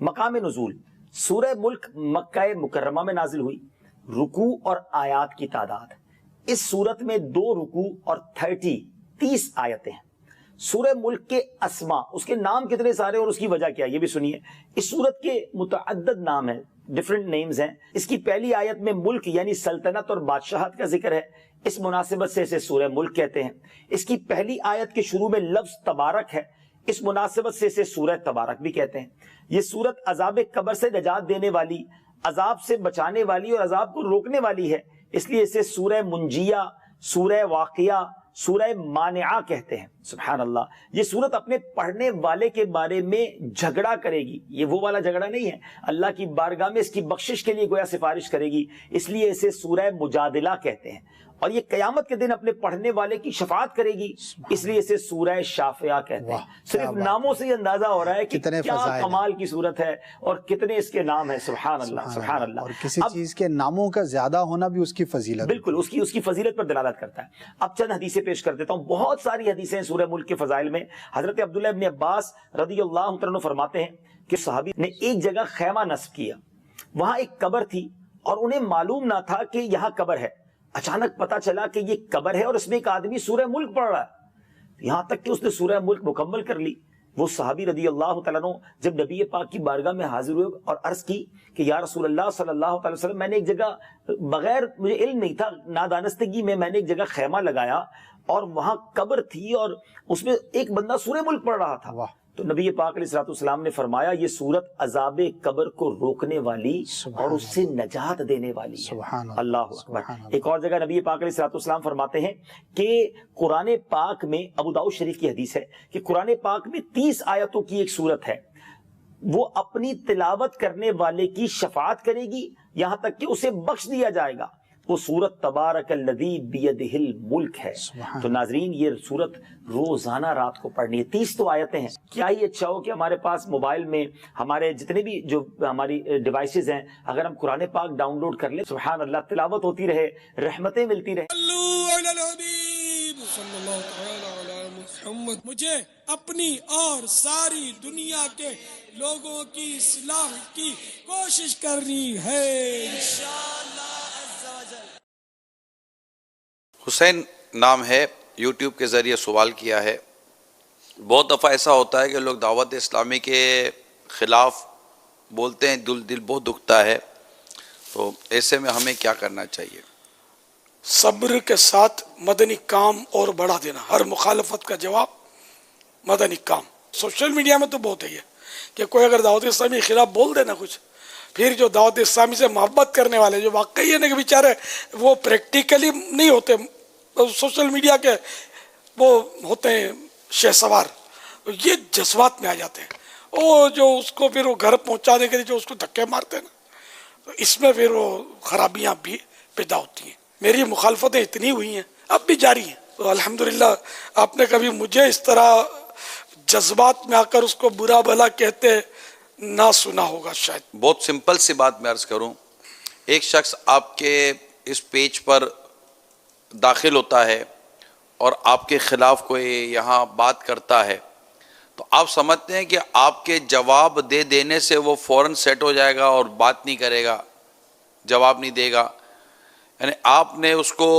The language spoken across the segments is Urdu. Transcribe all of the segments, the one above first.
مقام نزول، سورہ ملک مکہ مکرمہ میں نازل ہوئی. رکوع اور آیات کی تعداد، اس صورت میں 2 رکوع اور 30 آیتیں ہیں. سورہ ملک کے اسماء، اس کے نام کتنے سارے اور اس کی وجہ کیا، یہ بھی سنیے. اس صورت کے متعدد نام ہیں، ڈیفرنٹ نیمز ہیں. اس کی پہلی آیت میں ملک یعنی سلطنت اور بادشاہت کا ذکر ہے، اس مناسبت سے اسے سورہ ملک کہتے ہیں. اس کی پہلی آیت کے شروع میں لفظ تبارک ہے، اس مناسبت سے اسے سورہ تبارک بھی کہتے ہیں. یہ سورت عذاب قبر سے نجات دینے والی، عذاب سے بچانے والی اور عذاب کو روکنے والی ہے، اس لیے اسے سورہ منجیہ، سورہ واقعہ، سورہ مانعہ کہتے ہیں. سبحان اللہ. یہ سورت اپنے پڑھنے والے کے بارے میں جھگڑا کرے گی، یہ وہ والا جھگڑا نہیں ہے، اللہ کی بارگاہ میں اس کی بخشش کے لیے گویا سفارش کرے گی، اس لیے اسے سورہ مجادلہ کہتے ہیں. اور یہ قیامت کے دن اپنے پڑھنے والے کی شفاعت کرے گی، اس لیے اسے سورہ شافعہ کہتے ہیں. صرف ناموں سے یہ اندازہ ہو رہا ہے کہ کیا کمال کی صورت ہے اور کتنے اس کے نام ہیں. سبحان اللہ، سبحان اللہ. اور کسی چیز کے ناموں کا زیادہ ہونا بھی اس کی فضیلت، بالکل اس کی فضیلت پر دلالت کرتا ہے. اب چند حدیثیں پیش کر دیتا ہوں، بہت ساری حدیثیں ہیں سورہ ملک کے فضائل میں. حضرت عبداللہ ابن عباس رضی اللہ عنہ فرماتے ہیں کہ صحابی نے ایک جگہ خیمہ نصب کیا، وہاں ایک قبر تھی اور انہیں معلوم نہ تھا کہ یہاں قبر ہے. اچانک پتا چلا کہ یہ قبر ہے اور اس میں ایک آدمی سورہ ملک پڑھ رہا ہے، یہاں تک کہ اس نے سورہ ملک مکمل کر لی. وہ صحابی رضی اللہ تعالیٰ عنہ جب نبی پاک کی بارگاہ میں حاضر ہوئے اور عرض کی کہ یا رسول اللہ صلی اللہ تعالی وسلم، میں نے ایک جگہ، بغیر مجھے علم نہیں تھا، نادانستگی میں نے ایک جگہ خیمہ لگایا اور وہاں قبر تھی اور اس میں ایک بندہ سورہ ملک پڑھ رہا تھا. تو نبی پاک علیہ الصلوۃ والسلام نے فرمایا یہ سورت عذاب قبر کو روکنے والی اور اس سے نجات دینے والی ہے. اللہ اکبر. ایک اور جگہ نبی پاک علیہ الصلوۃ والسلام فرماتے ہیں کہ قرآن پاک میں، ابو داؤد شریف کی حدیث ہے کہ قرآن پاک میں 30 آیتوں کی ایک سورت ہے، وہ اپنی تلاوت کرنے والے کی شفاعت کرے گی یہاں تک کہ اسے بخش دیا جائے گا. وہ سورت تبارک الذی بیدہ الملک ہے. تو ناظرین یہ سورت روزانہ رات کو پڑھنی ہے. 30 تو آیتیں ہیں. کیا ہی اچھا ہو کہ ہمارے پاس موبائل میں ہمارے جتنے بھی جو ہماری ڈیوائسز ہیں، اگر ہم قرآن پاک ڈاؤن لوڈ کر لیں، سبحان اللہ، تلاوت ہوتی رہے، رحمتیں ملتی رہے. مجھے اپنی اور ساری دنیا کے لوگوں کی اصلاح کی کوشش کرنی ہے انشاءاللہ. حسین نام ہے، یوٹیوب کے ذریعے سوال کیا ہے. بہت دفعہ ایسا ہوتا ہے کہ لوگ دعوت اسلامی کے خلاف بولتے ہیں، دل بہت دکھتا ہے، تو ایسے میں ہمیں کیا کرنا چاہیے؟ صبر کے ساتھ مدنی کام اور بڑھا دینا، ہر مخالفت کا جواب مدنی کام. سوشل میڈیا میں تو بہت ہے یہ کہ کوئی اگر دعوت اسلامی کے خلاف بول دینا کچھ، پھر جو دعوت اسلامی سے محبت کرنے والے جو واقعی ہے نا کہ بیچارے وہ پریکٹیکلی نہیں ہوتے، سوشل میڈیا کے وہ ہوتے ہیں شہ سوار، یہ جذبات میں آ جاتے ہیں، وہ جو اس کو پھر وہ گھر پہنچانے کے لیے جو اس کو دھکے مارتے ہیں نا، تو اس میں پھر وہ خرابیاں بھی پیدا ہوتی ہیں. میری مخالفتیں اتنی ہوئی ہیں، اب بھی جاری ہیں. تو الحمدللہ آپ نے کبھی مجھے اس طرح جذبات میں آ کر اس کو برا بھلا کہتے نہ سنا ہوگا شاید. بہت سمپل سی بات میں عرض کروں، ایک شخص آپ کے اس پیج پر داخل ہوتا ہے اور آپ کے خلاف کوئی یہاں بات کرتا ہے، تو آپ سمجھتے ہیں کہ آپ کے جواب دے دینے سے وہ فوراً سیٹ ہو جائے گا اور بات نہیں کرے گا، جواب نہیں دے گا. یعنی آپ نے اس کو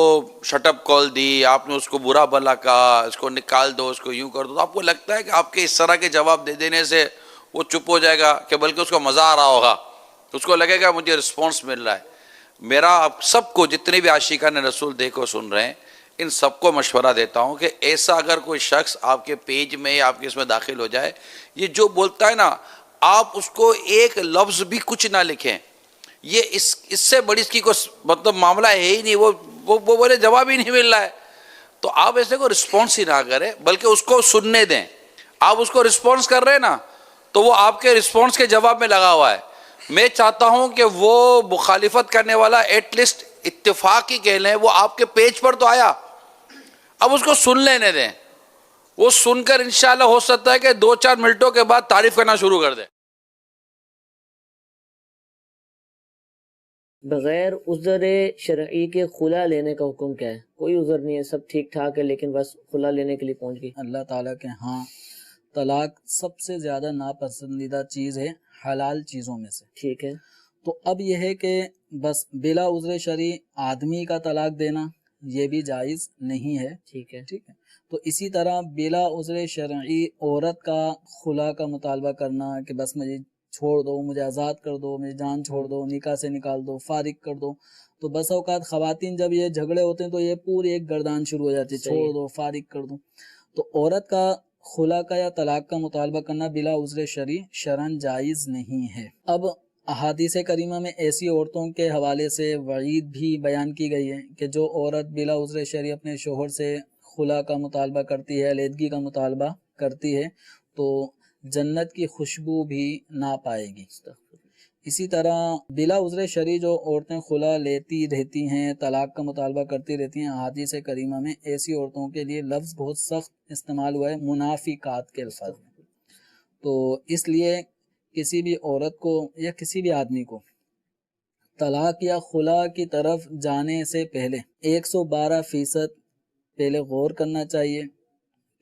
شٹ اپ کال دی، آپ نے اس کو برا بھلا کہا، اس کو نکال دو، اس کو یوں کر دو، تو آپ کو لگتا ہے کہ آپ کے اس طرح کے جواب دے دینے سے وہ چپ ہو جائے گا، کہ بلکہ اس کو مزہ آ رہا ہوگا، اس کو لگے گا مجھے رسپانس مل رہا ہے. میرا آپ سب کو، جتنے بھی عاشقان رسول دیکھو سن رہے ہیں، ان سب کو مشورہ دیتا ہوں کہ ایسا اگر کوئی شخص آپ کے پیج میں یا آپ کے اس میں داخل ہو جائے، یہ جو بولتا ہے نا، آپ اس کو ایک لفظ بھی کچھ نہ لکھیں. یہ اس سے بڑی اس کی کوئی مطلب معاملہ ہے ہی نہیں. وہ بولے جواب ہی نہیں مل رہا ہے، تو آپ ایسے کو رسپانس ہی نہ کریں، بلکہ اس کو سننے دیں. آپ اس کو رسپانس کر رہے ہیں نا، تو وہ آپ کے رسپانس کے جواب میں لگا ہوا ہے. میں چاہتا ہوں کہ وہ مخالفت کرنے والا ایٹ لیسٹ اتفاق ہی کہہ لیں، وہ آپ کے پیج پر تو آیا، اب اس کو سن لینے دیں. وہ سن کر انشاءاللہ ہو سکتا ہے کہ 2-4 منٹوں کے بعد تعریف کرنا شروع کر دے. بغیر عذر شرعی کے خلا لینے کا حکم کیا ہے؟ کوئی عذر نہیں ہے، سب ٹھیک ٹھاک ہے، لیکن بس خلا لینے کے لیے پہنچ گئی. اللہ تعالیٰ کے ہاں طلاق سب سے زیادہ ناپسندیدہ چیز ہے، حلال چیزوں میں سے. ٹھیک ہے. تو اب یہ ہے کہ بس بلا عذر شرعی آدمی کا طلاق دینا یہ بھی جائز نہیں ہے. ٹھیک ہے. ٹھیک ہے. تو اسی طرح بلا عذر شرعی عورت کا خلا کا مطالبہ کرنا کہ بس مجھے چھوڑ دو، مجھے آزاد کر دو، مجھے جان چھوڑ دو، نکاح سے نکال دو، فارغ کر دو. تو بس اوقات خواتین جب یہ جھگڑے ہوتے ہیں تو یہ پوری ایک گردان شروع ہو جاتی ہے، چھوڑ دو، فارغ کر دو. تو عورت کا خلا کا یا طلاق کا مطالبہ کرنا بلا عذر شرعی شرعاً جائز نہیں ہے. اب احادیث کریمہ میں ایسی عورتوں کے حوالے سے وعید بھی بیان کی گئی ہے کہ جو عورت بلا عذر شرعی اپنے شوہر سے خلا کا مطالبہ کرتی ہے، علیحدگی کا مطالبہ کرتی ہے، تو جنت کی خوشبو بھی نہ پائے گی. اسی طرح بلا عذر شرعی جو عورتیں خلا لیتی رہتی ہیں، طلاق کا مطالبہ کرتی رہتی ہیں، احادیث کریمہ میں ایسی عورتوں کے لیے لفظ بہت سخت استعمال ہوا ہے، منافقات کے الفاظ میں. تو اس لیے کسی بھی عورت کو یا کسی بھی آدمی کو طلاق یا خلا کی طرف جانے سے پہلے 112% پہلے غور کرنا چاہیے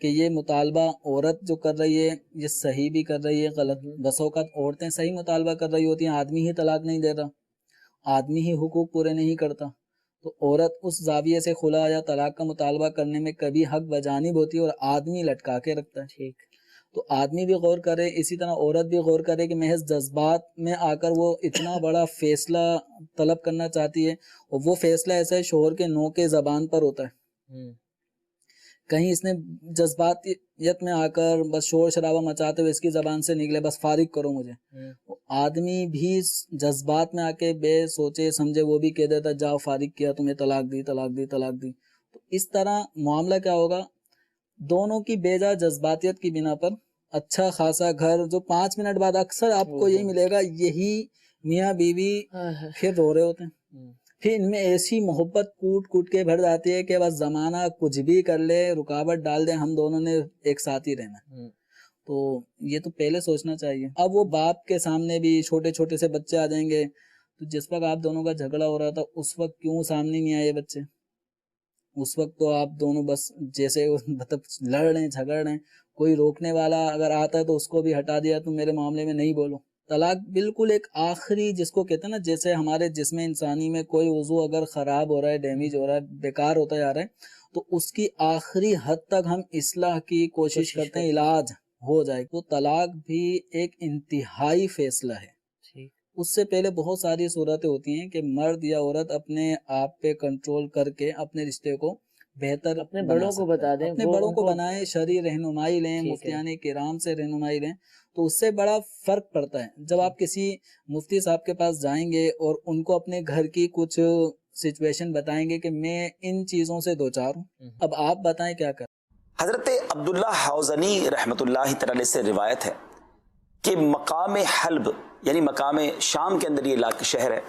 کہ یہ مطالبہ عورت جو کر رہی ہے یہ صحیح بھی کر رہی ہے غلط. بس اوقات عورتیں صحیح مطالبہ کر رہی ہوتی ہیں، آدمی ہی طلاق نہیں دے رہا، آدمی ہی حقوق پورے نہیں کرتا. تو عورت اس زاویے سے خلا یا طلاق کا مطالبہ کرنے میں کبھی حق بجانب ہوتی ہے اور آدمی لٹکا کے رکھتا ہے. ٹھیک. تو آدمی بھی غور کرے، اسی طرح عورت بھی غور کرے کہ محض جذبات میں آ کر وہ اتنا بڑا فیصلہ طلب کرنا چاہتی ہے، اور وہ فیصلہ ایسا ہے شوہر کے نو کے زبان پر ہوتا ہے. کہیں اس نے جذباتیت میں آ کر بس شور شرابہ مچاتے ہوئے اس کی زبان سے نکلے بس فارغ کرو مجھے، آدمی بھی جذبات میں آ کے بے سوچے سمجھے وہ بھی کہہ دیتا جاؤ فارغ کیا، تمہیں طلاق دی طلاق دی طلاق دی. تو اس طرح معاملہ کیا ہوگا، دونوں کی بے جا جذباتیت کی بنا پر اچھا خاصا گھر جو 5 منٹ بعد اکثر آپ کو یہی ملے گا، یہی میاں بیوی پھر رو رہے ہوتے ہیں. پھر ان میں ایسی محبت کوٹ کوٹ کے بھر جاتی ہے کہ بس زمانہ کچھ بھی کر لے، رکاوٹ ڈال دے، ہم دونوں نے ایک ساتھ ہی رہنا. تو یہ تو پہلے سوچنا چاہیے. اب وہ باپ کے سامنے بھی چھوٹے چھوٹے سے بچے آ جائیں گے، تو جس وقت آپ دونوں کا جھگڑا ہو رہا تھا اس وقت کیوں سامنے نہیں آئے بچے؟ اس وقت تو آپ دونوں بس جیسے مطلب لڑ رہے ہیں جھگڑ رہے ہیں، کوئی روکنے والا اگر آتا ہے تو اس کو بھی ہٹا دیا، تم میرے معاملے میں نہیں بولو. طلاق بالکل ایک آخری، جس کو کہتے ہیں نا، جیسے ہمارے جسم انسانی میں کوئی عضو اگر خراب ہو رہا ہے، ڈیمیج ہو رہا ہے، بیکار ہوتا جا رہا ہے، تو اس کی آخری حد تک ہم اصلاح کی کوشش کرتے ہیں، علاج ہو جائے. تو طلاق بھی ایک انتہائی فیصلہ ہے. اس سے پہلے بہت ساری صورتیں ہوتی ہیں کہ مرد یا عورت اپنے آپ پہ کنٹرول کر کے اپنے رشتے کو بہتر اپنے بڑوں کو بتا دیں، اپنے بڑوں کو بنائیں، شرعی رہنمائی لیں، مفتیان کرام سے رہنمائی لیں. تو اس سے بڑا فرق پڑتا ہے. جب آپ کسی مفتی صاحب کے پاس جائیں گے اور ان کو اپنے گھر کی کچھ سچویشن بتائیں گے کہ میں ان چیزوں سے دوچار ہوں، اب آپ بتائیں کیا کریں. حضرت عبداللہ حوزنی رحمۃ اللہ تعالی سے روایت ہے کہ مقام حلب یعنی مقام شام کے اندر یہ علاقہ شہر ہے،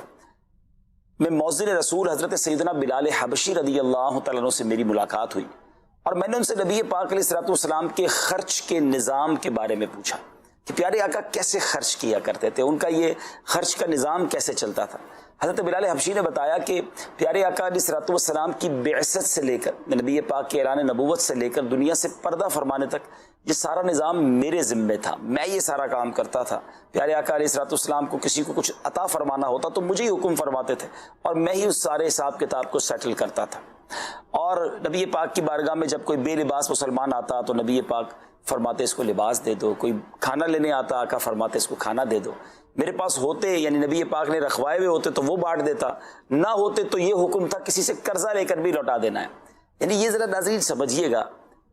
میں مؤذن رسول حضرت سیدنا بلال حبشی رضی اللہ تعالیٰ عنہ سے میری ملاقات ہوئی، اور میں نے ان سے نبی پاک علیہ الصلوۃ والسلام کے خرچ کے نظام کے بارے میں پوچھا کہ پیارے آقا کیسے خرچ کیا کرتے تھے، ان کا یہ خرچ کا نظام کیسے چلتا تھا. حضرت بلال حبشی نے بتایا کہ پیارے آقا علیہ الصلوۃ والسلام کی بعثت سے لے کر نبی پاک کے اعلان نبوت سے لے کر دنیا سے پردہ فرمانے تک یہ سارا نظام میرے ذمے تھا، میں یہ سارا کام کرتا تھا. پیارے آقا علیہ الصلوۃ والسلام کو کسی کو کچھ عطا فرمانا ہوتا تو مجھے ہی حکم فرماتے تھے، اور میں ہی اس سارے حساب کتاب کو سیٹل کرتا تھا. اور نبی پاک کی بارگاہ میں جب کوئی بے لباس مسلمان آتا تو نبی پاک فرماتے اس کو لباس دے دو، کوئی کھانا لینے آتا آقا فرماتے اس کو کھانا دے دو. میرے پاس ہوتے یعنی نبی پاک نے رکھوائے ہوئے ہوتے تو وہ بانٹ دیتا، نہ ہوتے تو یہ حکم تھا کسی سے قرضہ لے کر بھی لوٹا دینا ہے. یعنی یہ ذرا ناظرین سمجھیے گا،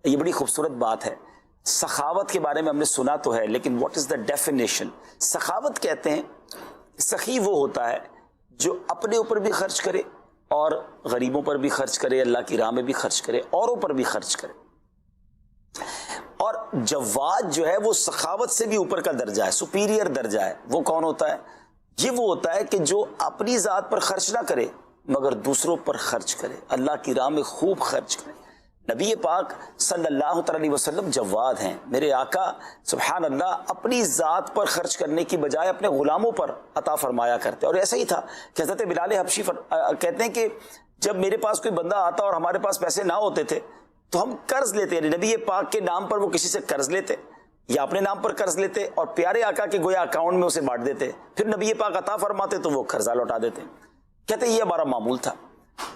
یہ بڑی خوبصورت بات ہے. سخاوت کے بارے میں ہم نے سنا تو ہے، لیکن واٹ از دا ڈیفینیشن؟ سخاوت کہتے ہیں سخی وہ ہوتا ہے جو اپنے اوپر بھی خرچ کرے اور غریبوں پر بھی خرچ کرے، اللہ کی راہ میں بھی خرچ کرے، اوروں پر بھی خرچ کرے. اور جواد جو ہے وہ سخاوت سے بھی اوپر کا درجہ ہے، سپیریئر درجہ ہے. وہ کون ہوتا ہے؟ یہ وہ ہوتا ہے کہ جو اپنی ذات پر خرچ نہ کرے مگر دوسروں پر خرچ کرے، اللہ کی راہ میں خوب خرچ کرے. نبی پاک صلی اللہ علیہ وسلم جواد ہیں. میرے آقا سبحان اللہ اپنی ذات پر خرچ کرنے کی بجائے اپنے غلاموں پر عطا فرمایا کرتے. اور ایسا ہی تھا کہ حضرت بلال حبشی کہتے ہیں کہ جب میرے پاس کوئی بندہ آتا اور ہمارے پاس پیسے نہ ہوتے تھے تو ہم قرض لیتے، یعنی نبی پاک کے نام پر وہ کسی سے قرض لیتے یا اپنے نام پر قرض لیتے اور پیارے آقا کے گویا اکاؤنٹ میں اسے بانٹ دیتے, پھر نبی پاک عطا فرماتے تو وہ قرضہ لوٹا دیتے. کہتے ہیں یہ ہمارا معمول تھا.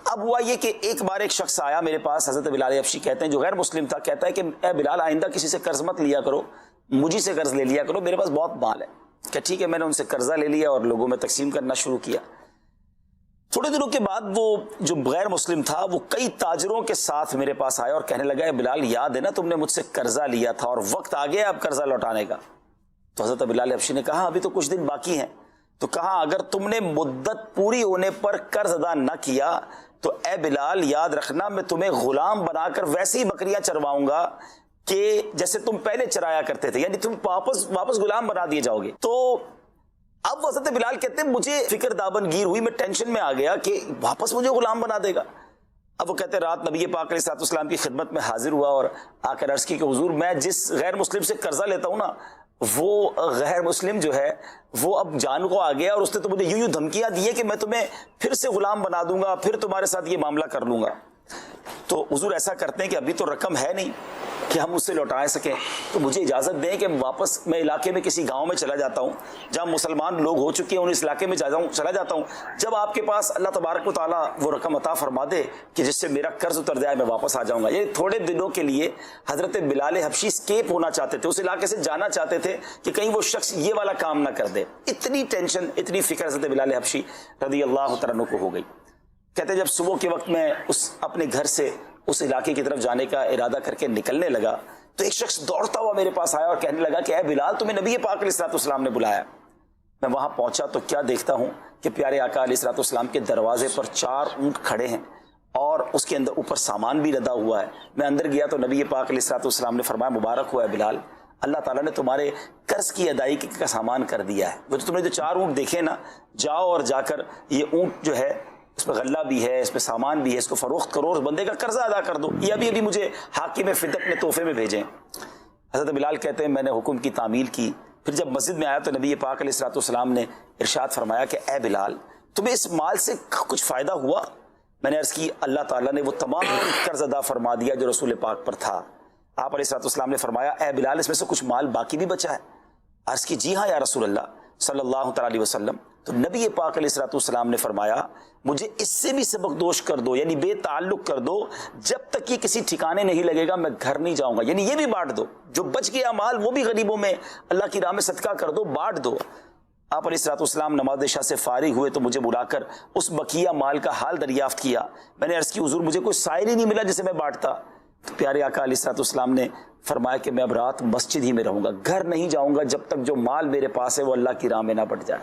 اب ہوا یہ کہ ایک بار ایک شخص آیا میرے پاس, حضرت بلال حبشی کہتے ہیں, جو غیر مسلم تھا, کہتا ہے کہ اے بلال آئندہ کسی سے قرض مت لیا کرو, مجھے سے قرض لے لیا کرو, میرے پاس بہت مال ہے. کہ ٹھیک ہے, میں نے ان سے قرضہ لے لیا اور لوگوں میں تقسیم کرنا شروع کیا. تھوڑے دنوں کے بعد وہ جو غیر مسلم تھا وہ کئی تاجروں کے ساتھ میرے پاس آیا اور کہنے لگا, اے بلال یاد ہے نا تم نے مجھ سے قرضہ لیا تھا اور وقت آ گیا اب قرضہ لوٹانے کا. تو حضرت بلال حبشی نے کہا ابھی تو کچھ دن باقی ہیں. تو کہا اگر تم نے مدت پوری ہونے پر قرض ادا نہ کیا تو اے بلال یاد رکھنا میں تمہیں غلام بنا کر ویسے ہی بکریاں چرواؤں گا کہ جیسے تم پہلے چرایا کرتے تھے, یعنی تم واپس غلام بنا دیے جاؤ گے. تو اب حضرت بلال کہتے ہیں مجھے فکر دامن گیر ہوئی, میں ٹینشن میں آ گیا کہ واپس مجھے غلام بنا دے گا. اب وہ کہتے ہیں رات نبی پاک علیہ الصلوۃ والسلام کی خدمت میں حاضر ہوا اور آ کر عرض کی کہ حضور میں جس غیر مسلم سے قرضہ لیتا ہوں نا وہ غیر مسلم جو ہے وہ اب جان کو آ گیا اور اس نے تو مجھے یوں دھمکیاں دی ہیں کہ میں تمہیں پھر سے غلام بنا دوں گا, پھر تمہارے ساتھ یہ معاملہ کر لوں گا. تو حضور ایسا کرتے ہیں کہ ابھی تو رقم ہے نہیں کہ ہم اس سے لوٹا سکیں, تو مجھے اجازت دیں کہ واپس میں علاقے میں کسی گاؤں میں چلا جاتا ہوں جہاں مسلمان لوگ ہو چکے ہیں, ان اس علاقے میں چلا جاتا ہوں. جب آپ کے پاس اللہ تبارک و تعالیٰ وہ رقم عطا فرما دے کہ جس سے میرا قرض اتر جائے میں واپس آ جاؤں گا. یہ تھوڑے دنوں کے لیے حضرت بلال حبشی اسکیپ ہونا چاہتے تھے, اس علاقے سے جانا چاہتے تھے کہ کہیں وہ شخص یہ والا کام نہ کر دے. اتنی ٹینشن اتنی فکر حضرت بلال حبشی رضی اللہ تعالیٰ عنہ کو ہو گئی. کہتے جب صبح کے وقت میں اپنے گھر سے اس علاقے کی طرف جانے کا ارادہ کر کے نکلنے لگا تو ایک شخص دوڑتا ہوا میرے پاس آیا اور کہنے لگا کہ اے بلال تمہیں نبی پاک علیہ الصلوۃ والسلام نے بلایا. میں وہاں پہنچا تو کیا دیکھتا ہوں کہ پیارے آقا علیہ الصلوۃ والسلام کے دروازے پر 4 اونٹ کھڑے ہیں اور اس کے اندر اوپر سامان بھی لدا ہوا ہے. میں اندر گیا تو نبی پاک علیہ الصلوۃ والسلام نے فرمایا مبارک ہوا ہے بلال, اللہ تعالیٰ نے تمہارے قرض کی ادائیگی کا سامان کر دیا ہے. وہ جو تم نے جو 4 اونٹ دیکھے نا, جاؤ اور جا کر یہ اونٹ جو ہے اس پہ غلہ بھی ہے, اس پہ سامان بھی ہے, اس کو فروخت کرو اور اس بندے کا قرضہ ادا کر دو. یہ ابھی مجھے حاکم فدق نے تحفے میں بھیجیں. حضرت بلال کہتے ہیں میں نے حکم کی تعمیل کی. پھر جب مسجد میں آیا تو نبی پاک علیہ الصلوۃ والسلام نے ارشاد فرمایا کہ اے بلال تمہیں اس مال سے کچھ فائدہ ہوا؟ میں نے عرض کی اللہ تعالیٰ نے وہ تمام قرض ادا فرما دیا جو رسول پاک پر تھا. آپ علیہ الصلوۃ والسلام نے فرمایا اے بلال اس میں سے کچھ مال باقی بھی بچا ہے؟ عرض کی جی ہاں یا رسول اللہ صلی اللہ تعالیٰ علیہ وسلم. تو نبی پاک علیہ الصلوۃ والسلام نے فرمایا مجھے اس سے بھی سبق دوش کر دو, یعنی بے تعلق کر دو, جب تک یہ کسی ٹھکانے نہیں لگے گا میں گھر نہیں جاؤں گا. یعنی یہ بھی بانٹ دو, جو بچ گیا مال وہ بھی غریبوں میں اللہ کی راہ میں صدقہ کر دو, بانٹ دو. آپ علیہ الصلوۃ والسلام نماز عشاء سے فارغ ہوئے تو مجھے بلا کر اس بقیہ مال کا حال دریافت کیا. میں نے عرض کی حضور مجھے کوئی سائل ہی نہیں ملا جسے میں بانٹتا. تو پیارے آقا علیہ الصلوۃ والسلام نے فرمایا کہ میں اب رات مسجد ہی میں رہوں گا, گھر نہیں جاؤں گا جب تک جو مال میرے پاس ہے وہ اللہ کی راہ میں نہ بٹ جائے.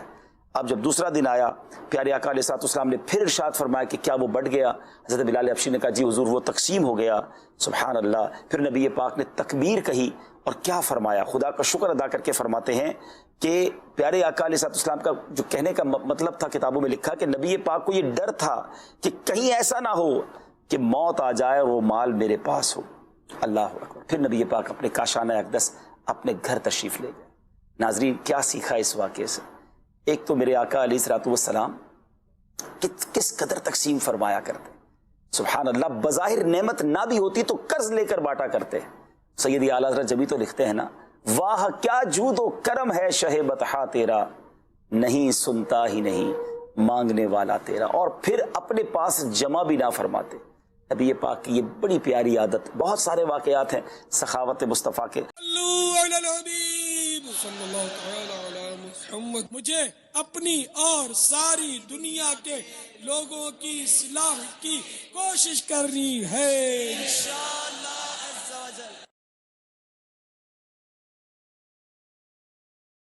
اب جب دوسرا دن آیا پیارے آقا علیہ الصلوۃ والسلام نے پھر ارشاد فرمایا کہ کیا وہ بٹ گیا؟ حضرت بلال حبشی نے کہا جی حضور وہ تقسیم ہو گیا. سبحان اللہ. پھر نبی پاک نے تکبیر کہی اور کیا فرمایا, خدا کا شکر ادا کر کے فرماتے ہیں کہ پیارے آقا علیہ الصلوۃ والسلام کا جو کہنے کا مطلب تھا کتابوں میں لکھا کہ نبی پاک کو یہ ڈر تھا کہ کہیں ایسا نہ ہو کہ موت آ جائے اور وہ مال میرے پاس ہو. اللہ اکبر. پھر نبی پاک اپنے کاشانہ اقدس اپنے گھر تشریف لے گئے. ناظرین کیا سیکھا اس واقعے سے؟ ایک تو میرے آقا علیہ الصلوۃ والسلام کس قدر تقسیم فرمایا کرتے, سبحان اللہ. بظاہر نعمت نہ بھی ہوتی تو قرض لے کر بانٹا کرتے. سیدی اعلیٰ حضرت جبھی تو لکھتے ہیں نا, واہ کیا جود و کرم ہے شہ بطحا تیرا, نہیں سنتا ہی نہیں مانگنے والا تیرا. اور پھر اپنے پاس جمع بھی نہ فرماتے. نبی پاک کی یہ بڑی پیاری عادت. بہت سارے واقعات ہیں سخاوت مصطفیٰ کے. مجھے اپنی اور ساری دنیا کے لوگوں کی اصلاح کی کوشش کرنی ہے.